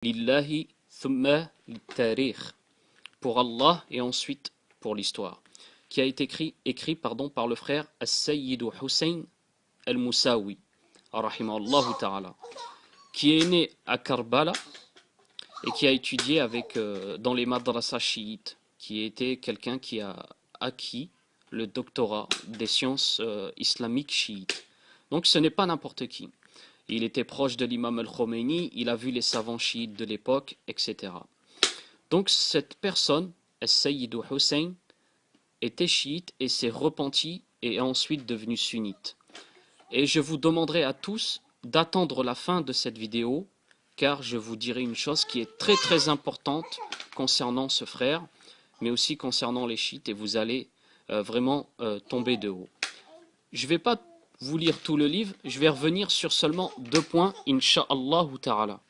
Lillahi thumma littarikh, pour Allah et ensuite pour l'histoire, qui a été écrit par le frère As-Sayyid Hussein Al-Moussaoui, rahimahullah ta'ala, qui est né à Karbala et qui a étudié dans les madrasas chiites, qui était quelqu'un qui a acquis le doctorat des sciences islamiques chiites. Donc ce n'est pas n'importe qui. Il était proche de l'imam al-Khomeini, il a vu les savants chiites de l'époque, etc. Donc cette personne, As-Sayyid Hussein, était chiite et s'est repenti et est ensuite devenu sunnite. Et je vous demanderai à tous d'attendre la fin de cette vidéo, car je vous dirai une chose qui est très très importante concernant ce frère, mais aussi concernant les chiites, et vous allez vraiment tomber de haut. Je ne vais pas vous lire tout le livre, je vais revenir sur seulement 2 points, Inch'Allah ta'ala.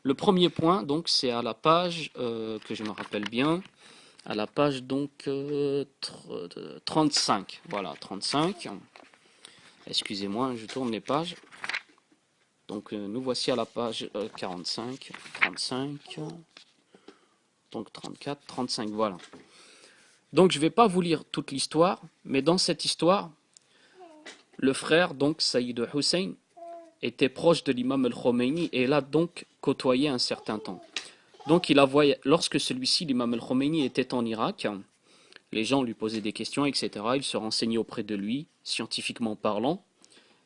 Le premier point, donc, c'est à la page, que je me rappelle bien, à la page donc 35. Voilà, 35. Excusez-moi, je tourne les pages. Donc nous voici à la page 45, 35, donc 34, 35, voilà. Donc je ne vais pas vous lire toute l'histoire, mais dans cette histoire, le frère, donc Sayyid Hussein, était proche de l'imam al-Khomeini et l'a donc côtoyé un certain temps. Donc lorsque celui-ci, l'imam al-Khomeini, était en Irak, les gens lui posaient des questions, etc. Il se renseignait auprès de lui, scientifiquement parlant.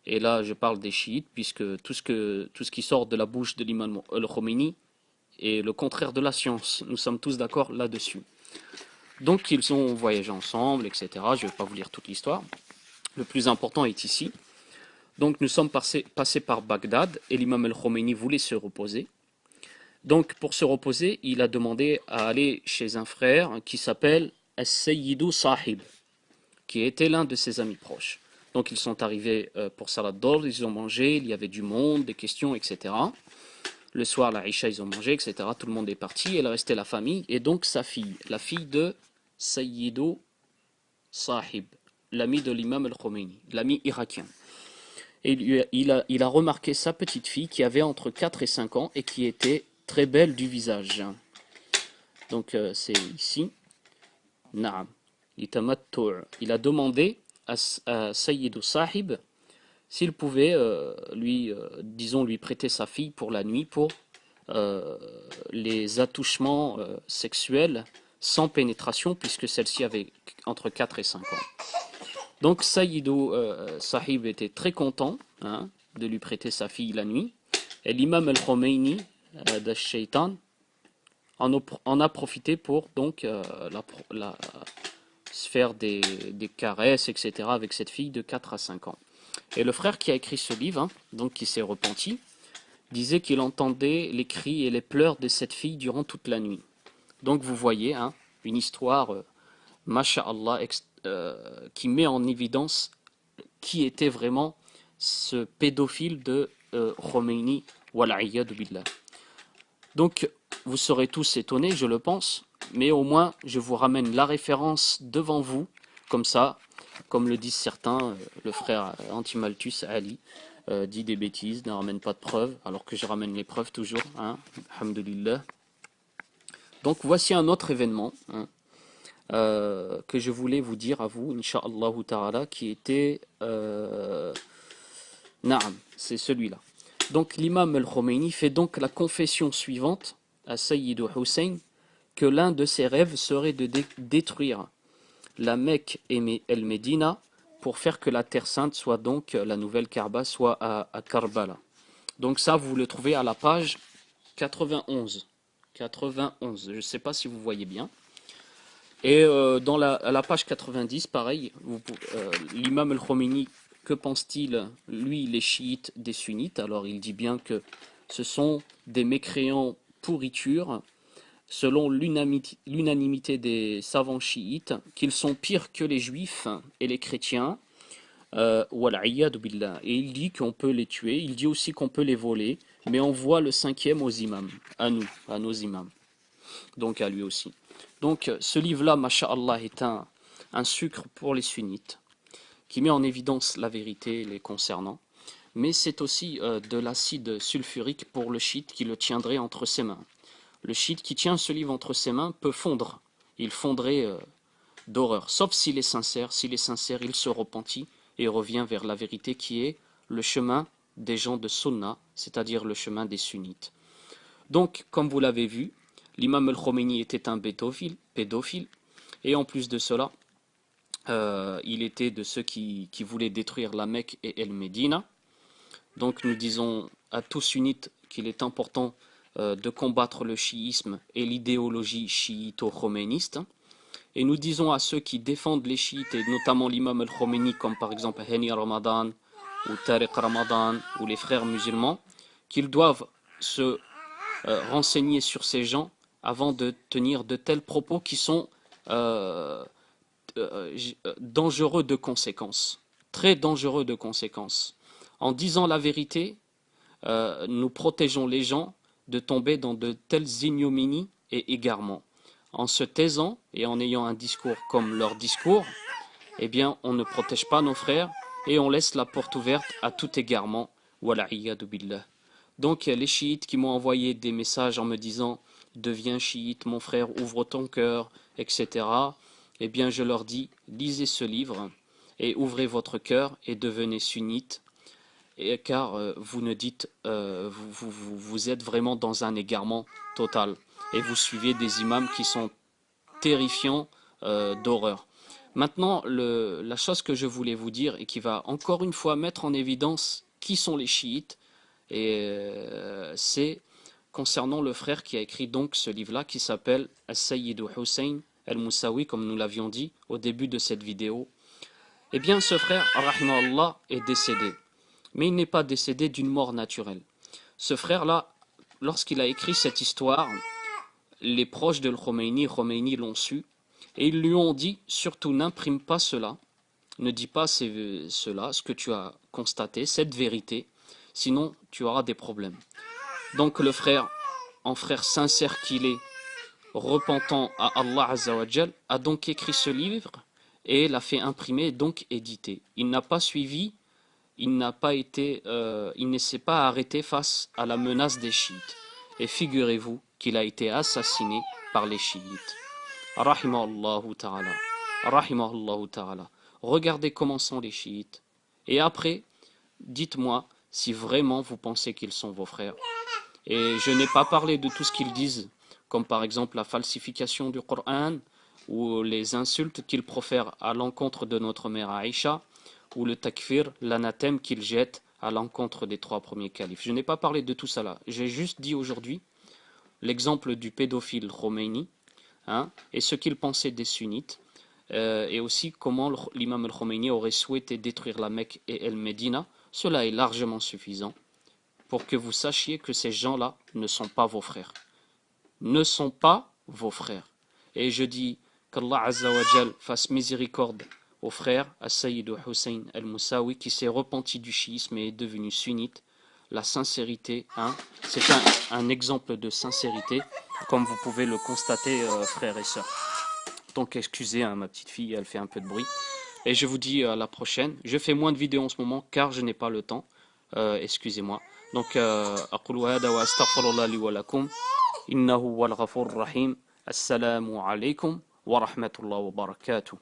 Et là, je parle des chiites, puisque tout ce qui sort de la bouche de l'imam al-Khomeini est le contraire de la science. Nous sommes tous d'accord là-dessus. Donc, ils ont voyagé ensemble, etc. Je ne vais pas vous lire toute l'histoire. Le plus important est ici. Donc, nous sommes passés par Bagdad, et l'imam al-Khomeini voulait se reposer. Donc, pour se reposer, il a demandé à aller chez un frère qui s'appelle As-Sayyidu Sahib, qui était l'un de ses amis proches. Donc ils sont arrivés pour Salat d'Or, ils ont mangé, il y avait du monde, des questions, etc. Le soir, la Isha, ils ont mangé, etc. Tout le monde est parti, il restait la famille, et donc sa fille, la fille de Sayyidu Sahib, l'ami de l'imam al-Khomeini, l'ami irakien. Et il a remarqué sa petite fille qui avait entre 4 et 5 ans et qui était très belle du visage. Donc c'est ici. Naam. Il a demandé à Sayyid Sahib s'il pouvait disons, lui prêter sa fille pour la nuit pour les attouchements sexuels sans pénétration, puisque celle-ci avait entre 4 et 5 ans. Donc Sayyid Sahib était très content, hein, de lui prêter sa fille la nuit, et l'imam al-Khomeini d'Ash-Shaytan en a profité pour donc se faire des caresses, etc. avec cette fille de 4 à 5 ans. Et le frère qui a écrit ce livre, hein, donc qui s'est repenti, disait qu'il entendait les cris et les pleurs de cette fille durant toute la nuit. Donc vous voyez, hein, une histoire, masha'Allah, qui met en évidence qui était vraiment ce pédophile de Khomeini, wal'ayyadu billah. Donc vous serez tous étonnés, je le pense, mais au moins je vous ramène la référence devant vous, comme ça, comme le disent certains, le frère Antimaltus Ali dit des bêtises, ne ramène pas de preuves, alors que je ramène les preuves toujours, hein, alhamdulillah. Donc voici un autre événement, hein, que je voulais vous dire à vous, Inch'Allah ta'ala, qui était Naam, c'est celui-là. Donc l'imam al-Khomeini fait donc la confession suivante à Sayyid Hussein que l'un de ses rêves serait de détruire la Mecque et El Médina pour faire que la Terre Sainte soit donc, la nouvelle Kaaba, soit à Karbala. Donc ça, vous le trouvez à la page 91. 91, je ne sais pas si vous voyez bien. Et à la page 90, pareil, l'imam al-Khomeini, que pense-t-il, lui, les chiites des sunnites? Alors il dit bien que ce sont des mécréants pourritures, selon l'unanimité des savants chiites, qu'ils sont pires que les juifs et les chrétiens. Wal'iyadu billah. Et il dit qu'on peut les tuer, il dit aussi qu'on peut les voler, mais on voit le 5e aux imams, à nous, à nos imams, donc à lui aussi. Donc ce livre-là, masha'Allah, est un sucre pour les sunnites, qui met en évidence la vérité les concernant. mais c'est aussi de l'acide sulfurique pour le chiite qui le tiendrait entre ses mains. Le chiite qui tient ce livre entre ses mains peut fondre. Il fondrait d'horreur, sauf s'il est sincère. S'il est sincère, il se repentit et revient vers la vérité qui est le chemin des gens de Sunna, c'est-à-dire le chemin des sunnites. Donc, comme vous l'avez vu, l'imam al-Khomeini était un pédophile, et en plus de cela, il était de ceux qui voulaient détruire la Mecque et El Médina. Donc nous disons à tous sunnites qu'il est important de combattre le chiisme et l'idéologie chiito-khoméniste. Et nous disons à ceux qui défendent les chiites, et notamment l'imam al-Khomeini, comme par exemple Hani Ramadan, ou Tariq Ramadan, ou les frères musulmans, qu'ils doivent se renseigner sur ces gens avant de tenir de tels propos qui sont dangereux de conséquences, très dangereux de conséquences. En disant la vérité, nous protégeons les gens de tomber dans de telles ignominies et égarements. En se taisant et en ayant un discours comme leur discours, eh bien, on ne protège pas nos frères et on laisse la porte ouverte à tout égarement. Wala'iyadu billah. Donc, les chiites qui m'ont envoyé des messages en me disant « Deviens chiite, mon frère, ouvre ton cœur, etc. » Eh bien, je leur dis « Lisez ce livre et ouvrez votre cœur et devenez sunnite. » Car vous ne dites, vous êtes vraiment dans un égarement total et vous suivez des imams qui sont terrifiants d'horreur. Maintenant, la chose que je voulais vous dire et qui va encore une fois mettre en évidence qui sont les chiites, et c'est concernant le frère qui a écrit donc ce livre-là qui s'appelle As-Sayyid Hussein al-Moussawi, comme nous l'avions dit au début de cette vidéo. Eh bien, ce frère, rahimahullah, est décédé. Mais il n'est pas décédé d'une mort naturelle. Ce frère-là, lorsqu'il a écrit cette histoire, les proches de Khomeini l'ont su, et ils lui ont dit, surtout n'imprime pas cela, ne dis pas cela, ce que tu as constaté, cette vérité, sinon tu auras des problèmes. Donc le frère, en frère sincère qu'il est, repentant à Allah Azzawajal, a donc écrit ce livre et l'a fait imprimer, donc éditer. Il n'a pas suivi, il ne s'est pas arrêté face à la menace des chiites. Et figurez-vous qu'il a été assassiné par les chiites. Rahimahullahu ta'ala. Rahimahullahu ta'ala. Regardez comment sont les chiites. Et après, dites-moi si vraiment vous pensez qu'ils sont vos frères. Et je n'ai pas parlé de tout ce qu'ils disent, comme par exemple la falsification du Coran, ou les insultes qu'ils profèrent à l'encontre de notre mère Aïcha, ou le takfir, l'anathème qu'ils jettent à l'encontre des trois premiers califes. Je n'ai pas parlé de tout cela. J'ai juste dit aujourd'hui l'exemple du pédophile Khomeini, et ce qu'il pensait des sunnites, et aussi comment l'imam al-Khomeini aurait souhaité détruire la Mecque et El Médina. Cela est largement suffisant pour que vous sachiez que ces gens-là ne sont pas vos frères. Ne sont pas vos frères. Et je dis qu'Allah Azza wa Jal fasse miséricorde au frère As-Sayyid Hussein al-Moussawi qui s'est repenti du chiisme et est devenu sunnite. La sincérité, c'est un exemple de sincérité, comme vous pouvez le constater, frères et sœurs. Donc excusez ma petite fille, elle fait un peu de bruit. Et je vous dis à la prochaine. Je fais moins de vidéos en ce moment car je n'ai pas le temps. Excusez-moi. Donc, أقول هذا وأستغفر الله لي ولكم إنه هو الغفور الرحيم. السلام عليكم ورحمة الله وبركاته.